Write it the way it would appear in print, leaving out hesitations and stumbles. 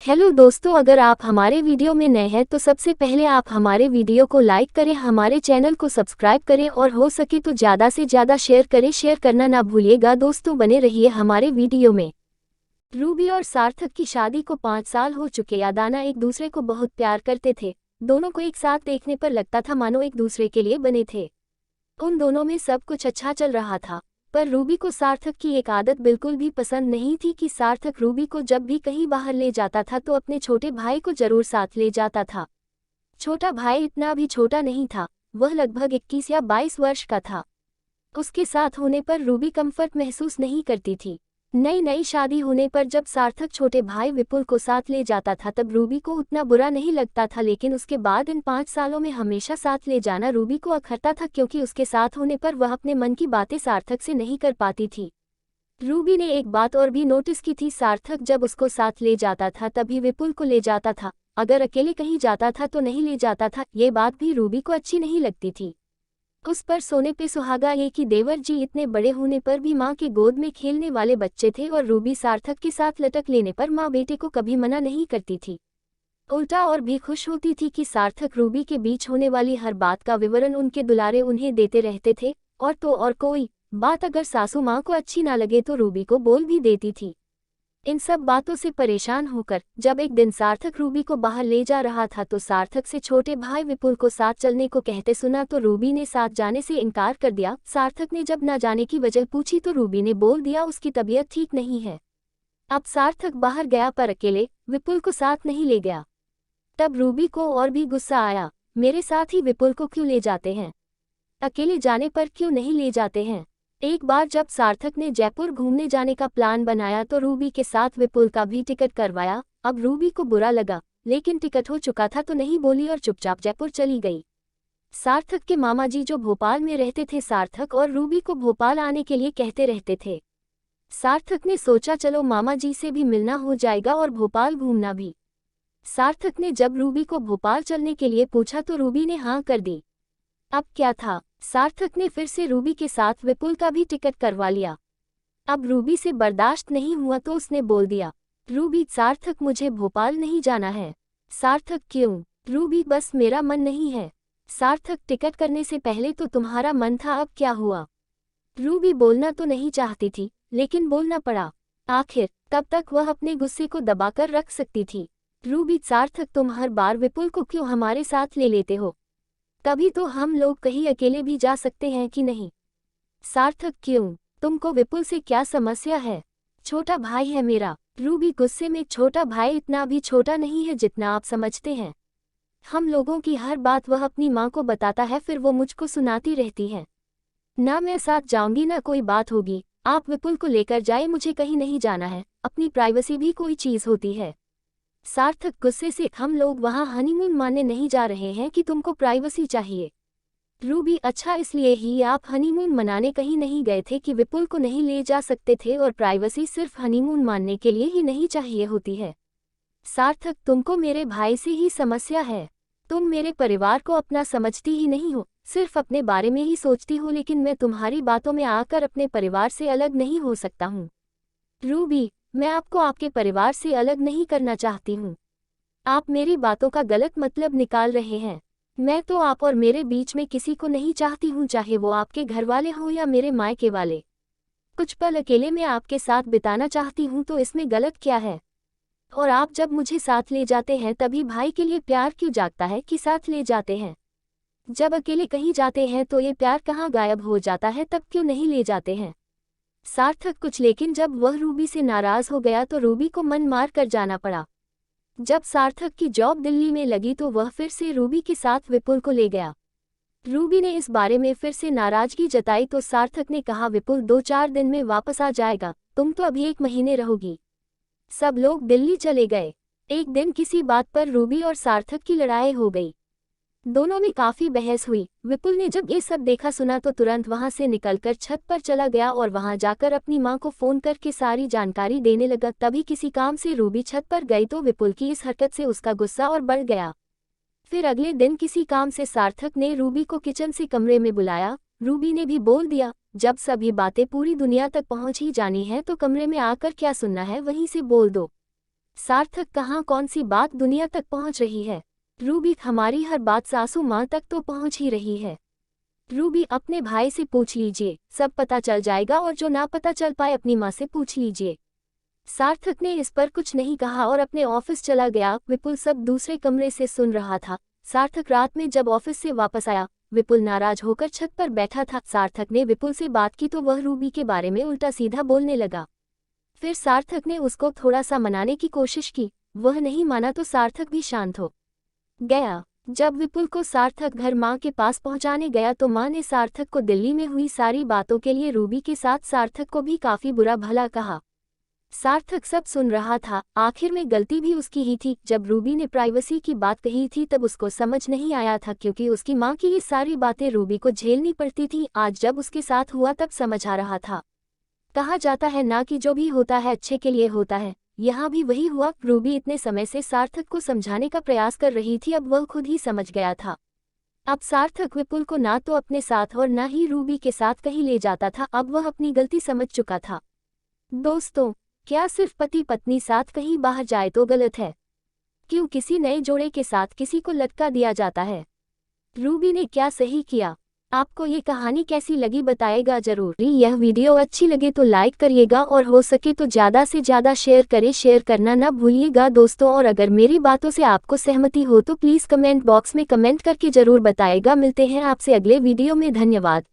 Hello दोस्तों, अगर आप हमारे वीडियो में नए हैं तो सबसे पहले आप हमारे वीडियो को लाइक करें, हमारे चैनल को सब्सक्राइब करें और हो सके तो ज़्यादा से ज़्यादा शेयर करें। शेयर करना ना भूलिएगा दोस्तों, बने रहिए हमारे वीडियो में। रूबी और सार्थक की शादी को 5 साल हो चुके। अदाना एक दूसरे को बहुत प्यार करते थे। दोनों को एक साथ देखने पर लगता था मानो एक दूसरे के लिए बने थे। उन दोनों में सब कुछ अच्छा चल रहा था, पर रूबी को सार्थक की एक आदत बिल्कुल भी पसंद नहीं थी कि सार्थक रूबी को जब भी कहीं बाहर ले जाता था तो अपने छोटे भाई को जरूर साथ ले जाता था। छोटा भाई इतना भी छोटा नहीं था, वह लगभग 21 या 22 वर्ष का था। उसके साथ होने पर रूबी कंफर्ट महसूस नहीं करती थी। नई नई शादी होने पर जब सार्थक छोटे भाई विपुल को साथ ले जाता था तब रूबी को उतना बुरा नहीं लगता था, लेकिन उसके बाद इन 5 सालों में हमेशा साथ ले जाना रूबी को अखरता था, क्योंकि उसके साथ होने पर वह अपने मन की बातें सार्थक से नहीं कर पाती थी। रूबी ने एक बात और भी नोटिस की थी, सार्थक जब उसको साथ ले जाता था तभी विपुल को ले जाता था, अगर अकेले कहीं जाता था तो नहीं ले जाता था। ये बात भी रूबी को अच्छी नहीं लगती थी। उस पर सोने पे सुहागा ये कि देवर जी इतने बड़े होने पर भी माँ के गोद में खेलने वाले बच्चे थे और रूबी सार्थक के साथ लटक लेने पर माँ बेटे को कभी मना नहीं करती थी। उल्टा और भी खुश होती थी कि सार्थक रूबी के बीच होने वाली हर बात का विवरण उनके दुलारे उन्हें देते रहते थे। और तो और कोई बात अगर सासू माँ को अच्छी ना लगे तो रूबी को बोल भी देती थी। इन सब बातों से परेशान होकर जब एक दिन सार्थक रूबी को बाहर ले जा रहा था तो सार्थक से छोटे भाई विपुल को साथ चलने को कहते सुना तो रूबी ने साथ जाने से इनकार कर दिया। सार्थक ने जब ना जाने की वजह पूछी तो रूबी ने बोल दिया उसकी तबीयत ठीक नहीं है। अब सार्थक बाहर गया पर अकेले विपुल को साथ नहीं ले गया। तब रूबी को और भी गुस्सा आया, मेरे साथ ही विपुल को क्यों ले जाते हैं, अकेले जाने पर क्यों नहीं ले जाते हैं। एक बार जब सार्थक ने जयपुर घूमने जाने का प्लान बनाया तो रूबी के साथ विपुल का भी टिकट करवाया। अब रूबी को बुरा लगा, लेकिन टिकट हो चुका था तो नहीं बोली और चुपचाप जयपुर चली गई। सार्थक के मामा जी जो भोपाल में रहते थे सार्थक और रूबी को भोपाल आने के लिए कहते रहते थे। सार्थक ने सोचा चलो मामा जी से भी मिलना हो जाएगा और भोपाल घूमना भी। सार्थक ने जब रूबी को भोपाल चलने के लिए पूछा तो रूबी ने हाँ कर दी। अब क्या था, सार्थक ने फिर से रूबी के साथ विपुल का भी टिकट करवा लिया। अब रूबी से बर्दाश्त नहीं हुआ तो उसने बोल दिया, रूबी सार्थक मुझे भोपाल नहीं जाना है। सार्थक क्यों? रूबी बस मेरा मन नहीं है। सार्थक टिकट करने से पहले तो तुम्हारा मन था, अब क्या हुआ? रूबी बोलना तो नहीं चाहती थी लेकिन बोलना पड़ा। आखिर तब तक वह अपने गुस्से को दबाकर रख सकती थी। रूबी सार्थक तुम हर बार विपुल को क्यों हमारे साथ ले लेते हो? कभी तो हम लोग कहीं अकेले भी जा सकते हैं कि नहीं? सार्थक क्यों? तुमको विपुल से क्या समस्या है? छोटा भाई है मेरा। रूबी गुस्से में, छोटा भाई इतना भी छोटा नहीं है जितना आप समझते हैं। हम लोगों की हर बात वह अपनी माँ को बताता है, फिर वो मुझको सुनाती रहती है। ना मैं साथ जाऊंगी ना कोई बात होगी, आप विपुल को लेकर जाए, मुझे कहीं नहीं जाना है, अपनी प्राइवेसी भी कोई चीज़ होती है। सार्थक गुस्से से, हम लोग वहाँ हनीमून मानने नहीं जा रहे हैं कि तुमको प्राइवेसी चाहिए। रूबी अच्छा, इसलिए ही आप हनीमून मनाने कहीं नहीं गए थे कि विपुल को नहीं ले जा सकते थे, और प्राइवेसी सिर्फ हनीमून मानने के लिए ही नहीं चाहिए होती है। सार्थक तुमको मेरे भाई से ही समस्या है। तुम मेरे परिवार को अपना समझती ही नहीं हो, सिर्फ अपने बारे में ही सोचती हो, लेकिन मैं तुम्हारी बातों में आकर अपने परिवार से अलग नहीं हो सकता हूँ। रूबी मैं आपको आपके परिवार से अलग नहीं करना चाहती हूँ। आप मेरी बातों का गलत मतलब निकाल रहे हैं। मैं तो आप और मेरे बीच में किसी को नहीं चाहती हूँ, चाहे वो आपके घर वाले हों या मेरे मायके वाले। कुछ पल अकेले में आपके साथ बिताना चाहती हूँ तो इसमें गलत क्या है? और आप जब मुझे साथ ले जाते हैं तभी भाई के लिए प्यार क्यों जागता है कि साथ ले जाते हैं? जब अकेले कहीं जाते हैं तो ये प्यार कहाँ गायब हो जाता है, तब क्यों नहीं ले जाते हैं? सार्थक कुछ, लेकिन जब वह रूबी से नाराज हो गया तो रूबी को मन मार कर जाना पड़ा। जब सार्थक की जॉब दिल्ली में लगी तो वह फिर से रूबी के साथ विपुल को ले गया। रूबी ने इस बारे में फिर से नाराजगी जताई तो सार्थक ने कहा विपुल 2-4 दिन में वापस आ जाएगा, तुम तो अभी 1 महीने रहोगी। सब लोग दिल्ली चले गए। एक दिन किसी बात पर रूबी और सार्थक की लड़ाई हो गई। दोनों में काफी बहस हुई। विपुल ने जब ये सब देखा सुना तो तुरंत वहां से निकलकर छत पर चला गया और वहां जाकर अपनी मां को फोन करके सारी जानकारी देने लगा। तभी किसी काम से रूबी छत पर गई तो विपुल की इस हरकत से उसका गुस्सा और बढ़ गया। फिर अगले दिन किसी काम से सार्थक ने रूबी को किचन से कमरे में बुलाया। रूबी ने भी बोल दिया, जब सभी बातें पूरी दुनिया तक पहुंच ही जानी है तो कमरे में आकर क्या सुनना है वहीं से बोल दो। सार्थक कहाँ कौन सी बात दुनिया तक पहुंच रही है। रूबी हमारी हर बात सासू माँ तक तो पहुंच ही रही है। रूबी अपने भाई से पूछ लीजिए, सब पता चल जाएगा, और जो ना पता चल पाए अपनी माँ से पूछ लीजिए। सार्थक ने इस पर कुछ नहीं कहा और अपने ऑफिस चला गया। विपुल सब दूसरे कमरे से सुन रहा था। सार्थक रात में जब ऑफिस से वापस आया, विपुल नाराज होकर छत पर बैठा था। सार्थक ने विपुल से बात की तो वह रूबी के बारे में उल्टा सीधा बोलने लगा। फिर सार्थक ने उसको थोड़ा सा मनाने की कोशिश की, वह नहीं माना तो सार्थक भी शांत हो गया। जब विपुल को सार्थक घर माँ के पास पहुंचाने गया तो माँ ने सार्थक को दिल्ली में हुई सारी बातों के लिए रूबी के साथ सार्थक को भी काफी बुरा भला कहा। सार्थक सब सुन रहा था। आखिर में गलती भी उसकी ही थी। जब रूबी ने प्राइवेसी की बात कही थी तब उसको समझ नहीं आया था, क्योंकि उसकी माँ की ये सारी बातें रूबी को झेलनी पड़ती थी। आज जब उसके साथ हुआ तब समझ आ रहा था। कहा जाता है ना कि जो भी होता है अच्छे के लिए होता है। यहाँ भी वही हुआ। रूबी इतने समय से सार्थक को समझाने का प्रयास कर रही थी, अब वह खुद ही समझ गया था। अब सार्थक विपुल को ना तो अपने साथ और ना ही रूबी के साथ कहीं ले जाता था। अब वह अपनी गलती समझ चुका था। दोस्तों, क्या सिर्फ पति पत्नी साथ कहीं बाहर जाए तो गलत है? क्यों किसी नए जोड़े के साथ किसी को लटका दिया जाता है? रूबी ने क्या सही किया? आपको ये कहानी कैसी लगी बताएगा जरूर। यह वीडियो अच्छी लगे तो लाइक करिएगा और हो सके तो ज़्यादा से ज़्यादा शेयर करें। शेयर करना ना भूलिएगा दोस्तों, और अगर मेरी बातों से आपको सहमति हो तो प्लीज़ कमेंट बॉक्स में कमेंट करके ज़रूर बताएगा। मिलते हैं आपसे अगले वीडियो में। धन्यवाद।